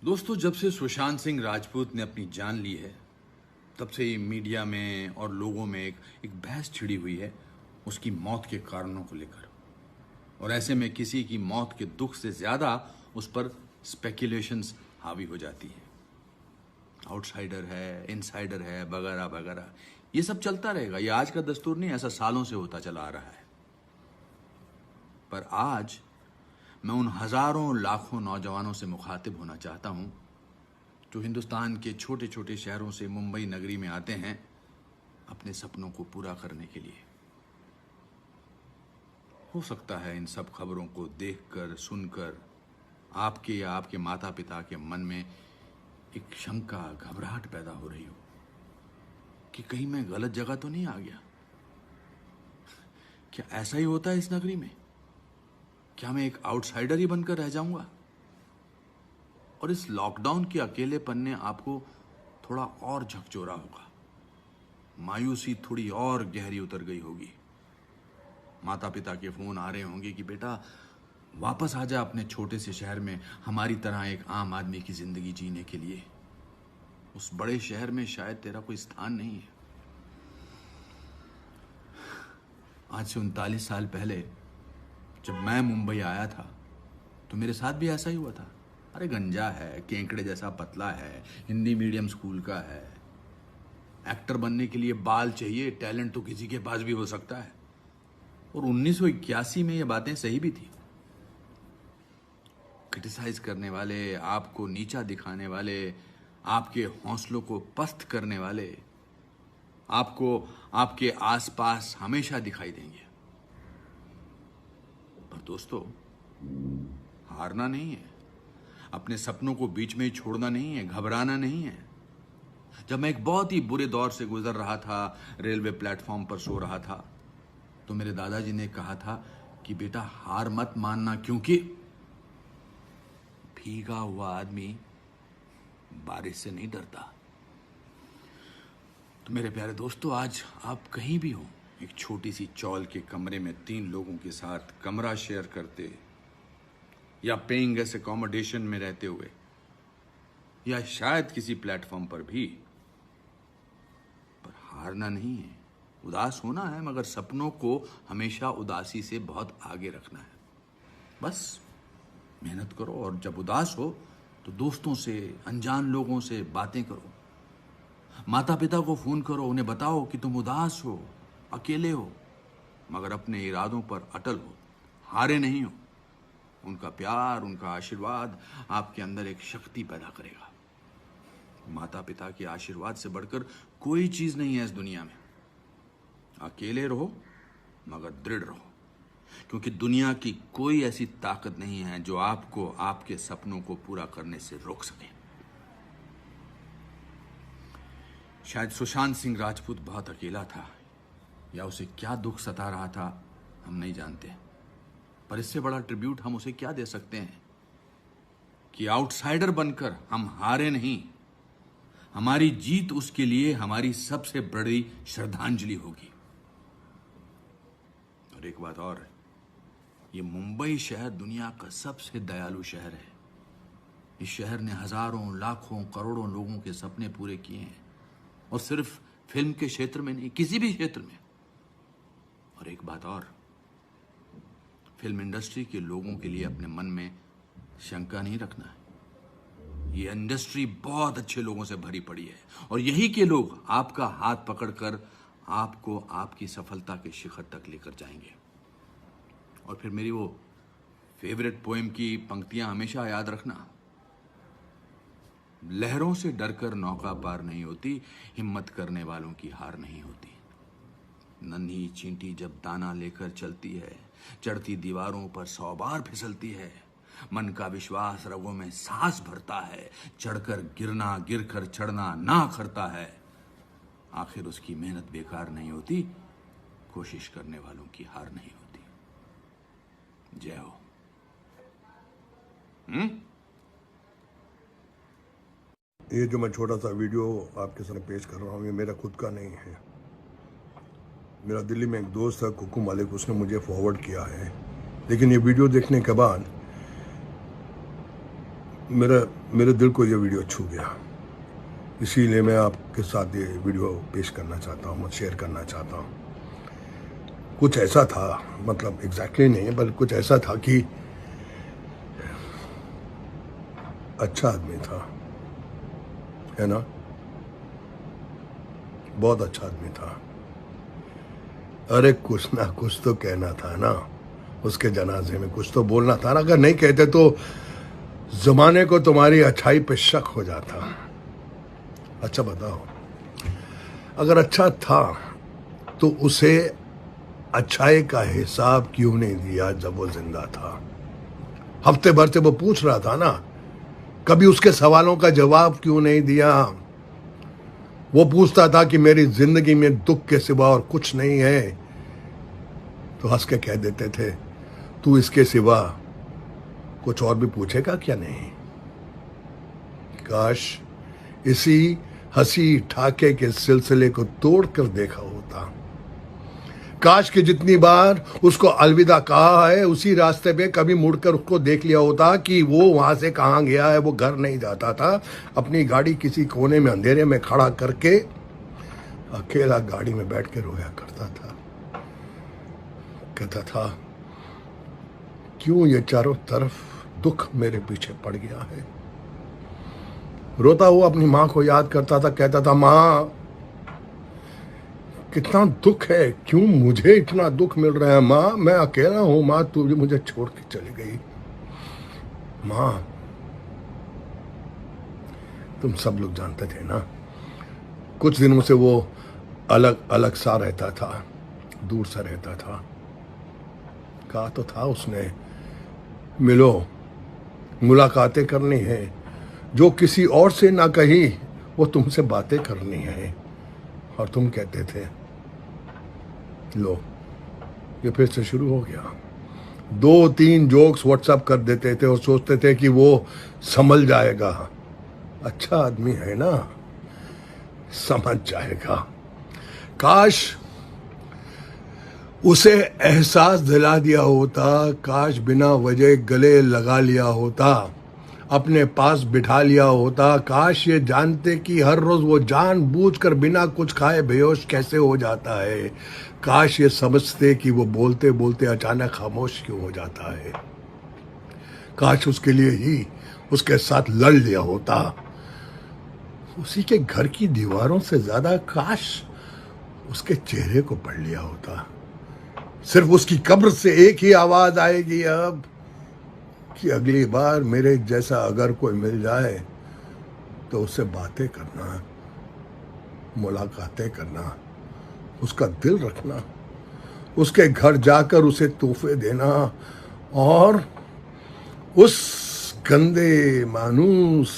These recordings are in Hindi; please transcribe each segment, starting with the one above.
दोस्तों, जब से सुशांत सिंह राजपूत ने अपनी जान ली है, तब से ही मीडिया में और लोगों में एक बहस छिड़ी हुई है उसकी मौत के कारणों को लेकर। और ऐसे में किसी की मौत के दुख से ज्यादा उस पर स्पेकुलेशंस हावी हो जाती है। आउटसाइडर है, इनसाइडर है, वगैरह वगैरह, ये सब चलता रहेगा। ये आज का दस्तूर नहीं, ऐसा सालों से होता चला आ रहा है। पर आज मैं उन हजारों लाखों नौजवानों से मुखातिब होना चाहता हूं जो हिंदुस्तान के छोटे छोटे शहरों से मुंबई नगरी में आते हैं अपने सपनों को पूरा करने के लिए। हो सकता है इन सब खबरों को देखकर, सुनकर आपके या आपके माता पिता के मन में एक शंका, घबराहट पैदा हो रही हो कि कहीं मैं गलत जगह तो नहीं आ गया। क्या ऐसा ही होता है इस नगरी में? क्या मैं एक आउटसाइडर ही बनकर रह जाऊंगा? और इस लॉकडाउन के अकेलेपन ने आपको थोड़ा और झकझोरा होगा, मायूसी थोड़ी और गहरी उतर गई होगी। माता पिता के फोन आ रहे होंगे कि बेटा वापस आ जा अपने छोटे से शहर में, हमारी तरह एक आम आदमी की जिंदगी जीने के लिए। उस बड़े शहर में शायद तेरा कोई स्थान नहीं है। आज से 39 साल पहले जब मैं मुंबई आया था तो मेरे साथ भी ऐसा ही हुआ था। अरे गंजा है, केंकड़े जैसा पतला है, हिंदी मीडियम स्कूल का है, एक्टर बनने के लिए बाल चाहिए, टैलेंट तो किसी के पास भी हो सकता है। और 1981 में ये बातें सही भी थी। क्रिटिसाइज करने वाले, आपको नीचा दिखाने वाले, आपके हौसलों को पस्त करने वाले आपको आपके आसपास हमेशा दिखाई देंगे। पर दोस्तों, हारना नहीं है, अपने सपनों को बीच में ही छोड़ना नहीं है, घबराना नहीं है। जब मैं एक बहुत ही बुरे दौर से गुजर रहा था, रेलवे प्लेटफॉर्म पर सो रहा था, तो मेरे दादाजी ने कहा था कि बेटा हार मत मानना, क्योंकि भीगा हुआ आदमी बारिश से नहीं डरता। तो मेरे प्यारे दोस्तों, आज आप कहीं भी हो, एक छोटी सी चौल के कमरे में 3 लोगों के साथ कमरा शेयर करते, या पेइंग गेस्ट अकोमोडेशन में रहते हुए, या शायद किसी प्लेटफॉर्म पर भी, पर हारना नहीं है। उदास होना है, मगर सपनों को हमेशा उदासी से बहुत आगे रखना है। बस मेहनत करो, और जब उदास हो तो दोस्तों से, अनजान लोगों से बातें करो। माता पिता को फोन करो, उन्हें बताओ कि तुम उदास हो, अकेले हो, मगर अपने इरादों पर अटल हो, हारे नहीं हो। उनका प्यार, उनका आशीर्वाद आपके अंदर एक शक्ति पैदा करेगा। माता पिता के आशीर्वाद से बढ़कर कोई चीज नहीं है इस दुनिया में। अकेले रहो मगर दृढ़ रहो, क्योंकि दुनिया की कोई ऐसी ताकत नहीं है जो आपको आपके सपनों को पूरा करने से रोक सके। शायद सुशांत सिंह राजपूत बहुत अकेला था, या उसे क्या दुख सता रहा था हम नहीं जानते। पर इससे बड़ा ट्रिब्यूट हम उसे क्या दे सकते हैं कि आउटसाइडर बनकर हम हारे नहीं। हमारी जीत उसके लिए हमारी सबसे बड़ी श्रद्धांजलि होगी। और एक बात और है, ये मुंबई शहर दुनिया का सबसे दयालु शहर है। इस शहर ने हजारों, लाखों, करोड़ों लोगों के सपने पूरे किए हैं, और सिर्फ फिल्म के क्षेत्र में नहीं, किसी भी क्षेत्र में। और एक बात और, फिल्म इंडस्ट्री के लोगों के लिए अपने मन में शंका नहीं रखना है। ये इंडस्ट्री बहुत अच्छे लोगों से भरी पड़ी है, और यही के लोग आपका हाथ पकड़कर आपको आपकी सफलता के शिखर तक लेकर जाएंगे। और फिर मेरी वो फेवरेट पोएम की पंक्तियां हमेशा याद रखना। लहरों से डरकर नौका पार नहीं होती, हिम्मत करने वालों की हार नहीं होती। नन्ही चींटी जब दाना लेकर चलती है, चढ़ती दीवारों पर 100 बार फिसलती है। मन का विश्वास रगों में सांस भरता है, चढ़कर गिरना, गिरकर चढ़ना ना करता है। आखिर उसकी मेहनत बेकार नहीं होती, कोशिश करने वालों की हार नहीं होती। जय हो। ये जो मैं छोटा सा वीडियो आपके सामने पेश कर रहा हूँ, ये मेरा खुद का नहीं है। मेरा दिल्ली में एक दोस्त है कुकू मालिक, उसने मुझे फॉरवर्ड किया है। लेकिन ये वीडियो देखने के बाद मेरे दिल को ये वीडियो छू गया, इसीलिए मैं आपके साथ ये वीडियो पेश करना चाहता हूँ, शेयर करना चाहता हूँ। कुछ ऐसा था, मतलब एग्जैक्टली नहीं है, बल्कि कुछ ऐसा था कि अच्छा आदमी था, है ना, बहुत अच्छा आदमी था। अरे कुछ ना कुछ तो कहना था ना, उसके जनाजे में कुछ तो बोलना था ना। अगर नहीं कहते तो जमाने को तुम्हारी अच्छाई पे शक हो जाता। अच्छा बताओ, अगर अच्छा था तो उसे अच्छाई का हिसाब क्यों नहीं दिया जब वो जिंदा था? हफ्ते भर से वो पूछ रहा था ना, कभी उसके सवालों का जवाब क्यों नहीं दिया? वो पूछता था कि मेरी जिंदगी में दुख के सिवा और कुछ नहीं है, तो हंस के कह देते थे, तू इसके सिवा कुछ और भी पूछेगा क्या? नहीं। काश इसी हंसी ठाके के सिलसिले को तोड़कर देखा होता। काश कि जितनी बार उसको अलविदा कहा है, उसी रास्ते पे कभी मुड़कर उसको देख लिया होता कि वो वहां से कहां गया है। वो घर नहीं जाता था, अपनी गाड़ी किसी कोने में अंधेरे में खड़ा करके अकेला गाड़ी में बैठ के रोया करता था। कहता था, क्यों ये चारों तरफ दुख मेरे पीछे पड़ गया है। रोता हुआ अपनी माँ को याद करता था, कहता था, माँ कितना दुख है, क्यों मुझे इतना दुख मिल रहा है माँ, मैं अकेला हूं माँ, तू मुझे छोड़ के चली गई। माँ, तुम सब लोग जानते थे ना, कुछ दिनों से वो अलग अलग सा रहता था, दूर सा रहता था। कहा तो था उसने, मिलो, मुलाकातें करनी है, जो किसी और से ना कही वो तुमसे बातें करनी है। और तुम कहते थे, लो ये फिर से शुरू हो गया। 2-3 जोक्स व्हाट्सएप कर देते थे और सोचते थे कि वो संभल जाएगा। अच्छा आदमी है ना, समझ जाएगा। काश उसे एहसास दिला दिया होता, काश बिना वजह गले लगा लिया होता, अपने पास बिठा लिया होता। काश ये जानते कि हर रोज वो जानबूझकर बिना कुछ खाए बेहोश कैसे हो जाता है। काश ये समझते कि वो बोलते बोलते अचानक खामोश क्यों हो जाता है। काश उसके लिए ही उसके साथ लड़ लिया होता। उसी के घर की दीवारों से ज्यादा काश उसके चेहरे को पढ़ लिया होता। सिर्फ उसकी कब्र से एक ही आवाज आएगी अब, कि अगली बार मेरे जैसा अगर कोई मिल जाए तो उससे बातें करना, मुलाकातें करना, उसका दिल रखना, उसके घर जाकर उसे तोहफे देना और उस गंदे मानूस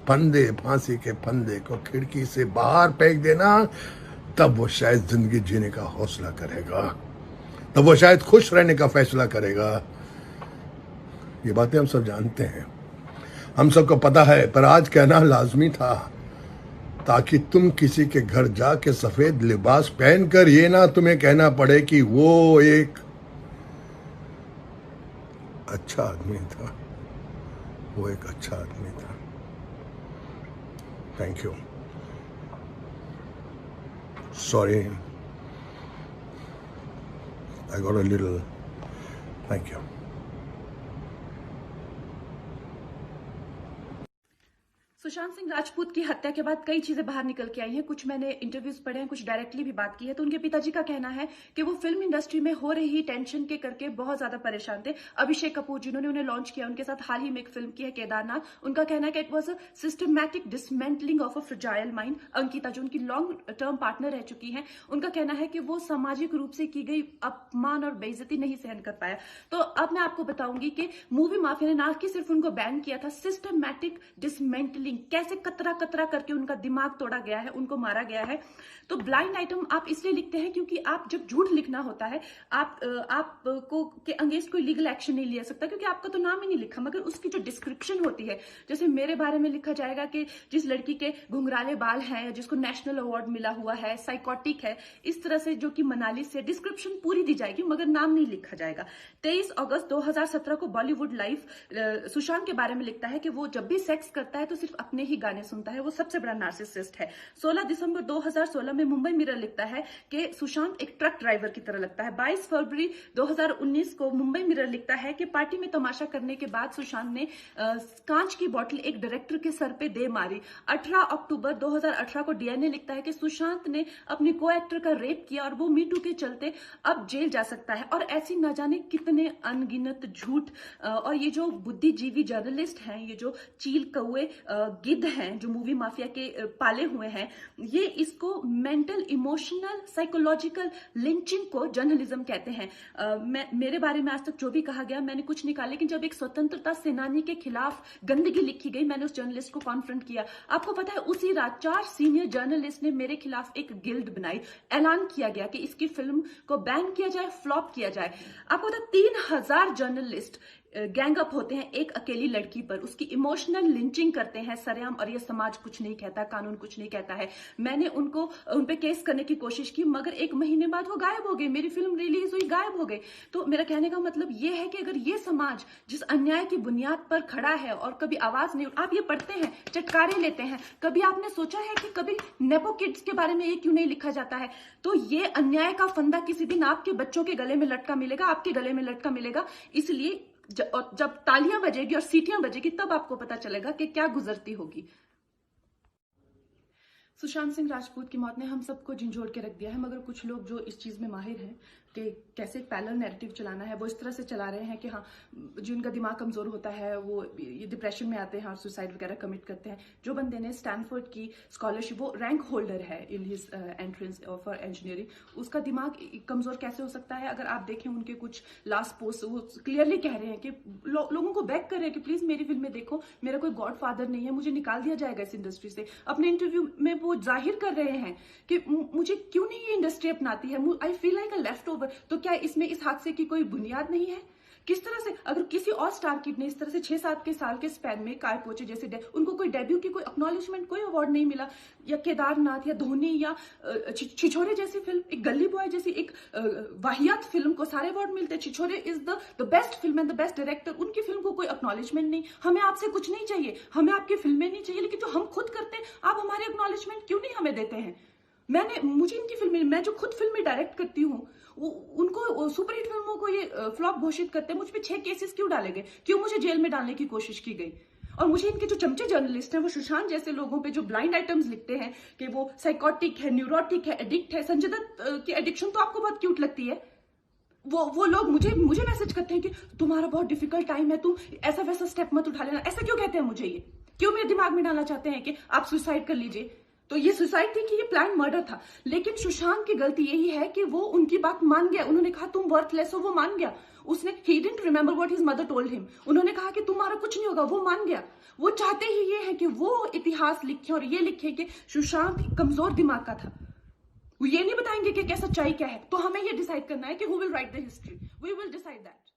फंदे, फांसी के फंदे को खिड़की से बाहर फेंक देना। तब वो शायद जिंदगी जीने का हौसला करेगा, तब वो शायद खुश रहने का फैसला करेगा। ये बातें हम सब जानते हैं, हम सबको पता है, पर आज कहना लाजमी था, ताकि तुम किसी के घर जाके सफेद लिबास पहनकर ये ना तुम्हें कहना पड़े कि वो एक अच्छा आदमी था, वो एक अच्छा आदमी था। Thank you, sorry I got a little, thank you. Sushant Singh Rajput की हत्या के बाद कई चीजें बाहर निकल के आई हैं। कुछ मैंने इंटरव्यूज पढ़े हैं, कुछ डायरेक्टली भी बात की है। तो उनके पिताजी का कहना है कि वो फिल्म इंडस्ट्री में हो रही टेंशन के करके बहुत ज्यादा परेशान थे। अभिषेक कपूर जिन्होंने उन्हें लॉन्च किया, उनके साथ हाल ही में एक फिल्म की है केदारनाथ, उनका कहना है कि it was a systematic dismantling of a fragile mind. Ankita जो उनकी लॉन्ग टर्म पार्टनर रह चुकी है, उनका कहना है कि वो सामाजिक रूप से की गई अपमान और बेइज्जती नहीं सहन कर पाया। तो अब मैं आपको बताऊंगी कि मूवी माफिया ने ना कि सिर्फ उनको बैन किया था, सिस्टमैटिक डिसमेंटलिंग कैसे कतरा कतरा करके उनका दिमाग तोड़ा गया है, उनको मारा गया है। तो ब्लाइंड आइटम आप इसलिए लिखते हैं क्योंकि आप जब झूठ लिखना होता है, आपको के अगेंस्ट कोई लीगल एक्शन नहीं लिया सकता क्योंकि आपका तो नाम ही नहीं लिखा, मगर उसकी जो डिस्क्रिप्शन होती है, जैसे मेरे बारे में लिखा जाएगा कि जिस लड़की के घुंघराले बाल हैं, जिसको नेशनल अवार्ड मिला हुआ है, साइकोटिक है, इस तरह से, जो कि मनाली से, डिस्क्रिप्शन पूरी दी जाएगी मगर नाम नहीं लिखा जाएगा। 23 अगस्त 2017 को बॉलीवुड लाइव सुशांत के बारे में लिखता है कि वो जब भी सेक्स करता है तो सिर्फ अपने ही गाने सुनता है, वो सबसे बड़ा नार्सिसिस्ट है। 16 दिसंबर 2016 में मुंबई मिरर लिखता है कि सुशांत एक ट्रक ड्राइवर की तरह लगता है। 22 फरवरी 2019 को मुंबई मिरर लिखता है कि पार्टी में तमाशा करने के बाद सुशांत ने कांच की बोतल एक डायरेक्टर के सर पे दे मारी। 18 अक्टूबर 2018 को डीएनए लिखता है कि सुशांत ने अपने को एक्टर का रेप किया और वो मीटू के चलते अब जेल जा सकता है। और ऐसी न जाने कितने अनगिनत झूठ। और ये जो बुद्धिजीवी जर्नलिस्ट हैं, ये जो चील कौए गिद्ध हैं, जो मूवी माफिया के पाले हुए हैं, ये इसको मेंटल, इमोशनल, साइकोलॉजिकल लिंचिंग को जर्नलिज्म कहते हैं। मेरे बारे में आज तक जो भी कहा गया मैंने कुछ नहीं कहा, लेकिन जब एक स्वतंत्रता सेनानी के खिलाफ गंदगी लिखी गई, मैंने उस जर्नलिस्ट को कॉन्फ्रंट किया। आपको पता है उसी रात 4 सीनियर जर्नलिस्ट ने मेरे खिलाफ एक गिल्ड बनाई, ऐलान किया गया कि इसकी फिल्म को बैन किया जाए, फ्लॉप किया जाए। आपको पता 3000 जर्नलिस्ट गैंग अप होते हैं एक अकेली लड़की पर, उसकी इमोशनल लिंचिंग करते हैं सरेआम, और ये समाज कुछ नहीं कहता, कानून कुछ नहीं कहता है। मैंने उन पे केस करने की कोशिश की मगर 1 महीने बाद वो गायब हो गए, मेरी फिल्म रिलीज हुई, गायब हो गए। तो मेरा कहने का मतलब ये है कि अगर ये समाज जिस अन्याय की बुनियाद पर खड़ा है और कभी आवाज नहीं, आप ये पढ़ते हैं, चटकारे लेते हैं, कभी आपने सोचा है कि कभी नेपो किड्स के बारे में ये क्यों नहीं लिखा जाता है? तो ये अन्याय का फंदा किसी दिन आपके बच्चों के गले में लटका मिलेगा, आपके गले में लटका मिलेगा। इसलिए जब तालियां बजेगी और सीटियां बजेगी तब आपको पता चलेगा कि क्या गुजरती होगी। सुशांत सिंह राजपूत की मौत ने हम सबको झंझोड़ के रख दिया है, मगर कुछ लोग जो इस चीज में माहिर हैं कि कैसे एक पैरेलल नैरेटिव चलाना है, वो इस तरह से चला रहे हैं कि हाँ, जिनका दिमाग कमजोर होता है वो ये डिप्रेशन में आते हैं और सुसाइड वगैरह कमिट करते हैं। जो बंदे ने स्टैनफोर्ड की स्कॉलरशिप, वो रैंक होल्डर है in his entrance for engineering, उसका दिमाग कमजोर कैसे हो सकता है? अगर आप देखें उनके कुछ लास्ट पोस्ट, वो क्लियरली कह रहे हैं कि लोगों को बैक कर रहे हैं कि प्लीज मेरी फिल्में देखो, मेरा कोई गॉड फादर नहीं है, मुझे निकाल दिया जाएगा इस इंडस्ट्री से। अपने इंटरव्यू में वो जाहिर कर रहे हैं कि मुझे क्यों नहीं ये इंडस्ट्री अपनाती है, I feel like a left over. तो क्या इसमें इस हादसे की कोई बुनियाद नहीं है? किस तरह से अगर किसी और स्टार किड ने इस तरह से 6-7 के साल के स्पैन में काय पोचे जैसे उनको कोई डेब्यू की कोई एक्नॉलेजमेंट, कोई अवार्ड नहीं मिला, या केदारनाथ या धोनी या छिछोरे जैसी फिल्म, एक गली बॉय जैसी एक वाहियात फिल्म को सारे अवार्ड मिलते। Chhichhore is the best film and the best director, उनकी फिल्म को कोई एक्नॉलेजमेंट नहीं। हमें आपसे कुछ नहीं चाहिए, हमें आपकी फिल्में नहीं चाहिए, लेकिन जो हम खुद करते हैं आप हमारे एक्नॉलेजमेंट क्यों नहीं हमें देते हैं? मुझे इनकी फिल्में, मैं जो खुद फिल्में डायरेक्ट करती हूँ, उनको सुपरहिट फिल्मों को ये फ्लॉप घोषित करते हैं। मुझ पे 6 केसेस क्यों डाले गए, क्यों मुझे जेल में डालने की कोशिश की गई? और मुझे इनके जो चमचे जर्नलिस्ट हैं, वो सुशांत जैसे लोगों पे जो ब्लाइंड आइटम्स लिखते हैं कि वो साइकोटिक है, न्यूरोटिक है, एडिक्ट है। संजय दत्त की एडिक्शन तो आपको बहुत क्यूट लगती है। वो लोग मुझे मैसेज करते हैं कि तुम्हारा बहुत डिफिकल्ट टाइम है, तुम ऐसा वैसा स्टेप मत उठा लेना। ऐसा क्यों कहते हैं मुझे? ये क्यों मेरे दिमाग में डालना चाहते हैं कि आप सुसाइड कर लीजिए? तो ये सुसाइड थी कि ये प्लान मर्डर था? लेकिन सुशांत की गलती यही है कि वो उनकी बात मान गया। उन्होंने कहा तुम वर्थलेस हो, वो मान गया। उसने he didn't remember what his mother told him. उन्होंने कहा कि तुम्हारा कुछ नहीं होगा, वो मान गया। वो चाहते ही ये है कि वो इतिहास लिखे और ये लिखे कि सुशांत कमजोर दिमाग का था। वो ये नहीं बताएंगे कि क्या सच्चाई क्या है। तो हमें ये डिसाइड करना है कि who will write the history, we will decide that.